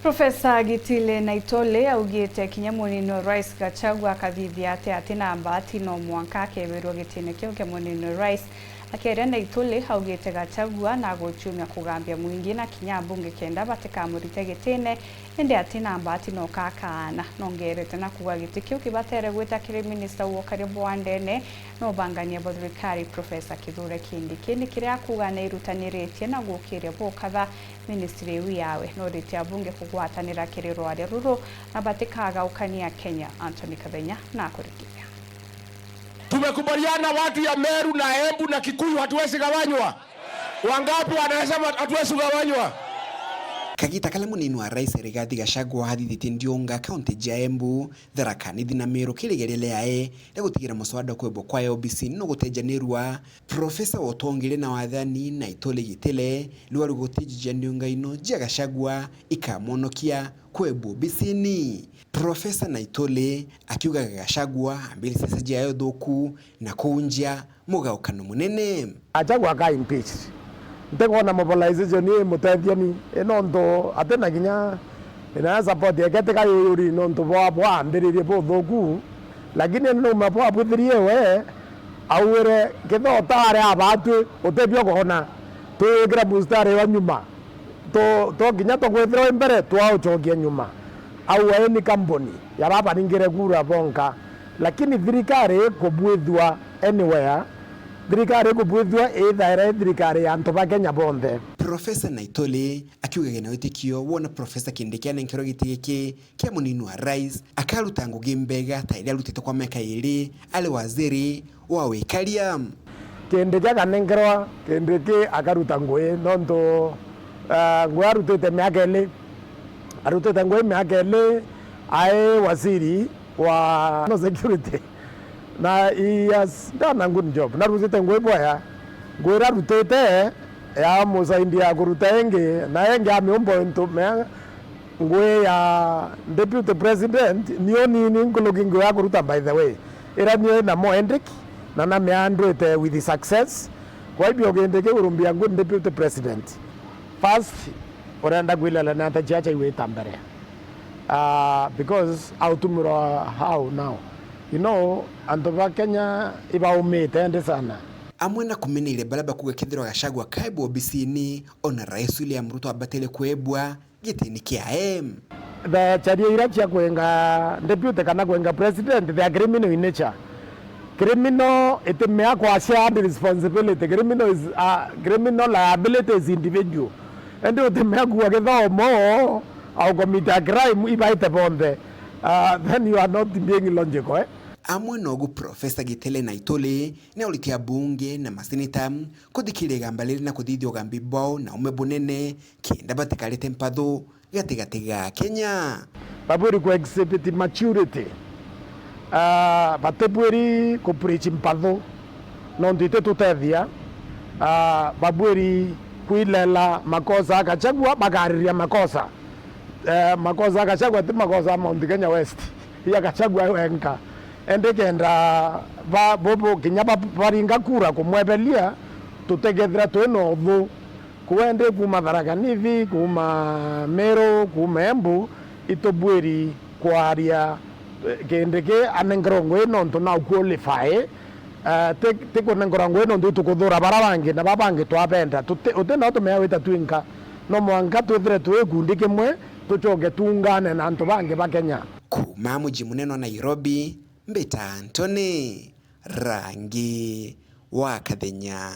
Profesa Gitile Naitole augite kinyamunino Rais Gachagua akathithia ati na mbati no mwanka akewerwo gitine kiu kiamunino Rais akere Naitole augite Gachagua na guchumia kugambia mwingi na kinya bunge kenda batikamurite gitine indi ati na mbati no kakana nongerete na kuga giti kiu kibatere gwita kiri minister wo karibu andene no bangania bothirikari Profesa Kithure Kindiki kiria kuga na irutaniretie na gukiria bokatha ministry wiawe no ritia bunge kugwatanira kiri rware ruru na batikaga ukania Kenya. Anthony Kathenya na kurikia. Tumekubaliana watu ya Meru na Embu na Kikuyu hatuwezi gawanywa. Wangapi wanasema hatuwezi gawanywa? Kagita kala munini wa Rais Rigathi Gachagua hathithĩtie Ndionga kaunti ya Embu Tharaka Nithi na Meru kĩrĩgĩrĩre yae na gũtigĩra mũswada kwĩbwo kwa OBC no gũtenjanĩrua. Profesa Otongire na wathani Naitole Gitile rĩu gũtijia Ndionga ino jia Gachagua ikamonokia kwĩbwo OBC-ni. Profesa Naitole akiuga Gachagua ambili sasa jia thũku na kunjia mũgaũkano mũnene. Gachagua ka impeach ndegona mobilization ni mutethia enondo atena ginya ina support yekete ka yuri nondo bwa ambiririe bothoku lakini no mapo abuthirie we awere ketho tare abatu utebio kona tugira bustare wa nyuma to ginya to gwethira mbere twao chogia nyuma au ni company ya baba ningire kura bonka lakini thirikari kubwithwa anywhere thirikari kubwithwa either thirikari ya antu ba Kenya bonthe. Profesa Naitole akiuga na witikio wona Profesa Kindiki anenkero gitiki kia munini wa Rais akaruta ngugi mbega ta ile arutite kwa miaka 2 ale waziri wa wikaria. Kindiki anenkero Kindiki akaruta ngui nondo ngui arutite miaka 2 arutite ngui miaka 2 ae waziri wa no security na he has done a good job. Na rutite ngui boya ngui rutite ya musa India kuruta enge na enge ameomba into me ngui ya deputy president nioni ni ngologi ngui ya kuruta by the way era ni na Mo Hendrick na meandrete with the success kwa hivyo Kindiki urumbia ngui deputy president first orenda gwilala na ta chacha iwe tambere because autumura how now you know antoba Kenya iba umete ende sana amwe na kumenire balaba kuga kithiro Gachagua kaibwo OBC-ni ona Rais William Ruto abatele kwebwa gitini kia the charia iracha kwenga deputy kana kwenga president they are criminal in nature. Criminal it me kwa shared responsibility. Criminal is criminal liability is individual and it me kwa gethomo au commit a crime ibaite bonde then you are not being logical amwe nogu Profesa Gitile Naitole ne ulitia bunge na maseneta kuthikire gambalire na kuthithio gambibo na umebunene kenda batikarite mpatho gatigatiga Kenya baburi ku exhibit maturity bateburi ku preach mpatho no ndite tutethia baburi kuilela makosa Gachagua bagariria makosa Gachagua ti makosa Mount Kenya West ya Gachagua wenka ende kenda bobo kinyaba baringa kura kumwebelia tutegethera tweno thu kuende kuma Tharaka Nithi kuma Meru kuma Embu itobweri kwaria Kindiki anengrongo ino nto na qualify tiko nengrongo ino nto tukuthura barabangi na babangi twapenda utena to meawita twinka no mwanga twethire twekundi kimwe tuchoge tungane na antu bangi ba Kenya kuma muji muneno Nairobi Mbeta Anthony Rangi wa Kathenya.